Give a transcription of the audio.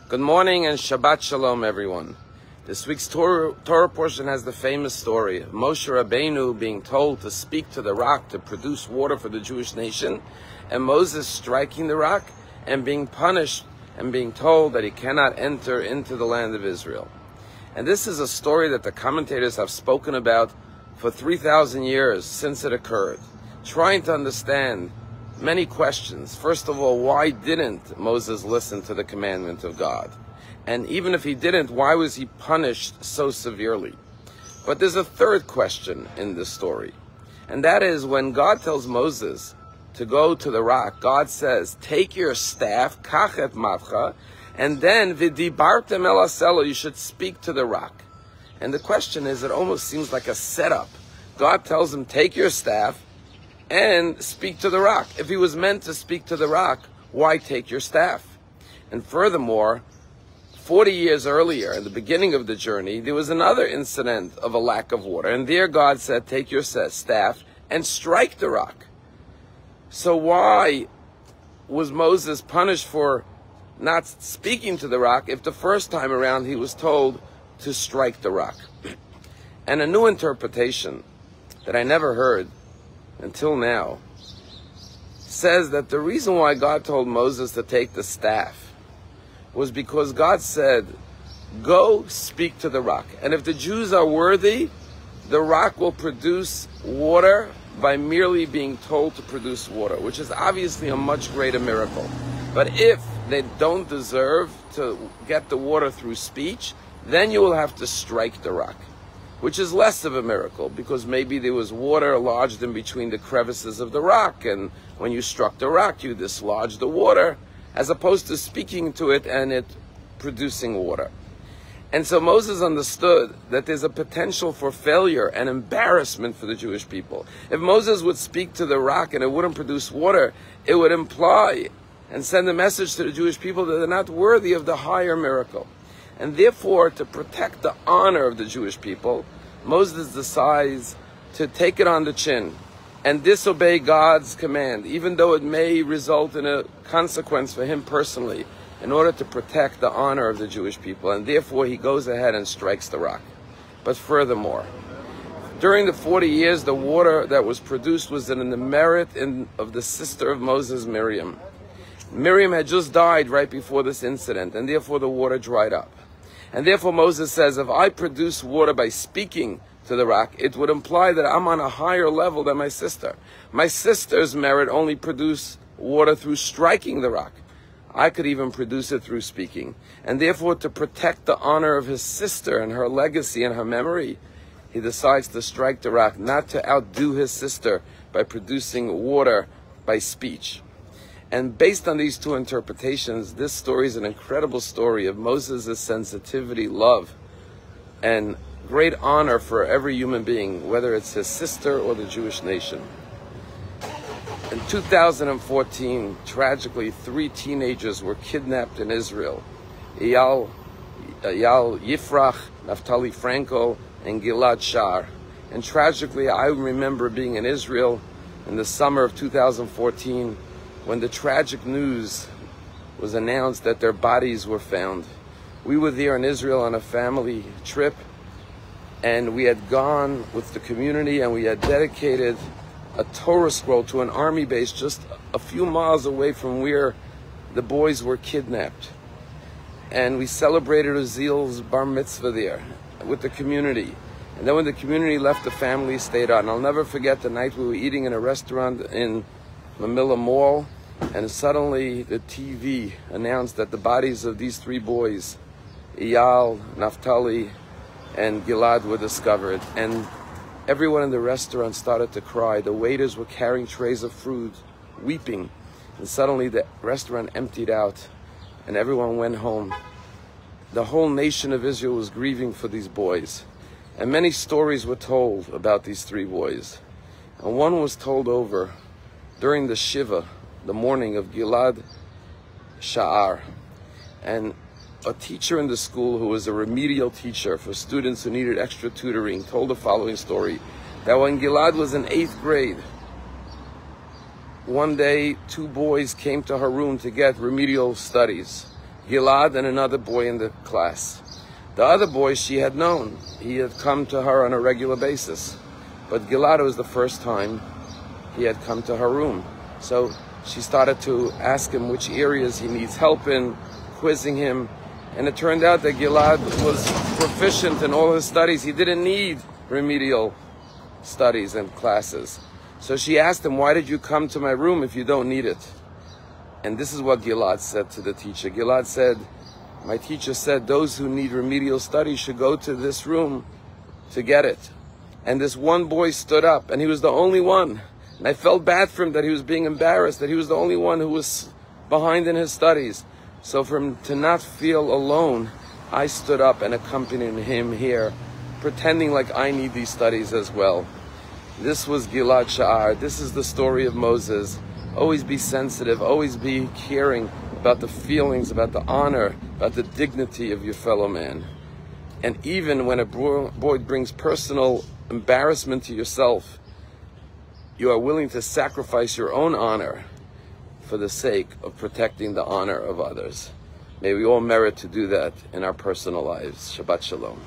Good morning and Shabbat Shalom, everyone. This week's Torah portion has the famous story of Moshe Rabbeinu being told to speak to the rock to produce water for the Jewish nation, and Moses striking the rock and being punished and being told that he cannot enter into the land of Israel. And this is a story that the commentators have spoken about for 3,000 years since it occurred, trying to understand many questions. First of all, why didn't Moses listen to the commandment of God? And even if he didn't, why was he punished so severely? But there's a third question in this story. And that is when God tells Moses to go to the rock, God says, take your staff, kachet mavcha, and then v'dibartem el hasela, you should speak to the rock. And the question is, it almost seems like a setup. God tells him, take your staff, and speak to the rock. If he was meant to speak to the rock, why take your staff? And furthermore, 40 years earlier, in the beginning of the journey, there was another incident of a lack of water. And there God said, take your staff and strike the rock. So why was Moses punished for not speaking to the rock if the first time around he was told to strike the rock? And a new interpretation that I never heard until now says that the reason why God told Moses to take the staff was because God said, go speak to the rock. And if the Jews are worthy, the rock will produce water by merely being told to produce water, which is obviously a much greater miracle. But if they don't deserve to get the water through speech, then you will have to strike the rock, which is less of a miracle, because maybe there was water lodged in between the crevices of the rock, and when you struck the rock, you dislodged the water, as opposed to speaking to it and it producing water. And so Moses understood that there's a potential for failure and embarrassment for the Jewish people. If Moses would speak to the rock and it wouldn't produce water, it would imply and send a message to the Jewish people that they're not worthy of the higher miracle. And therefore, to protect the honor of the Jewish people, Moses decides to take it on the chin and disobey God's command, even though it may result in a consequence for him personally, in order to protect the honor of the Jewish people. And therefore, he goes ahead and strikes the rock. But furthermore, during the 40 years, the water that was produced was in the merit of the sister of Moses, Miriam. Miriam had just died right before this incident, and therefore the water dried up. And therefore Moses says, if I produce water by speaking to the rock, it would imply that I'm on a higher level than my sister. My sister's merit only produced water through striking the rock. I could even produce it through speaking. And therefore, to protect the honor of his sister and her legacy and her memory, he decides to strike the rock, not to outdo his sister by producing water by speech. And based on these two interpretations, this story is an incredible story of Moses' sensitivity, love, and great honor for every human being, whether it's his sister or the Jewish nation. In 2014, tragically, 3 teenagers were kidnapped in Israel. Eyal Yifrach, Naftali Franco, and Gilad Shar. And tragically, I remember being in Israel in the summer of 2014, when the tragic news was announced that their bodies were found. We were there in Israel on a family trip, and we had gone with the community and we had dedicated a Torah scroll to an army base just a few miles away from where the boys were kidnapped. And we celebrated Uzziel's bar mitzvah there with the community. And then when the community left, the family stayed on. I'll never forget the night we were eating in a restaurant in Mamilla Mall, and suddenly the TV announced that the bodies of these 3 boys, Eyal, Naftali, and Gilad, were discovered. And everyone in the restaurant started to cry. The waiters were carrying trays of food, weeping. And suddenly the restaurant emptied out and everyone went home. The whole nation of Israel was grieving for these boys. And many stories were told about these 3 boys. And one was told over during the Shiva, the morning of Gilad Sha'ar. And a teacher in the school who was a remedial teacher for students who needed extra tutoring told the following story, that when Gilad was in 8th grade, one day 2 boys came to her room to get remedial studies Gilad and another boy in the class. The other boy she had known. He had come to her on a regular basis. But Gilad, was the first time he had come to her room. So she started to ask him which areas he needs help in, quizzing him. And it turned out that Gilad was proficient in all his studies. He didn't need remedial studies and classes. So she asked him, why did you come to my room if you don't need it? And this is what Gilad said to the teacher. Gilad said, my teacher said those who need remedial studies should go to this room to get it. And this one boy stood up, and he was the only one. And I felt bad for him that he was being embarrassed, that he was the only one who was behind in his studies. So for him to not feel alone, I stood up and accompanied him here, pretending like I need these studies as well. This was Gilad Sha'ar. This is the story of Moses. Always be sensitive, always be caring about the feelings, about the honor, about the dignity of your fellow man. And even when a boy brings personal embarrassment to yourself, you are willing to sacrifice your own honor for the sake of protecting the honor of others. May we all merit to do that in our personal lives. Shabbat Shalom.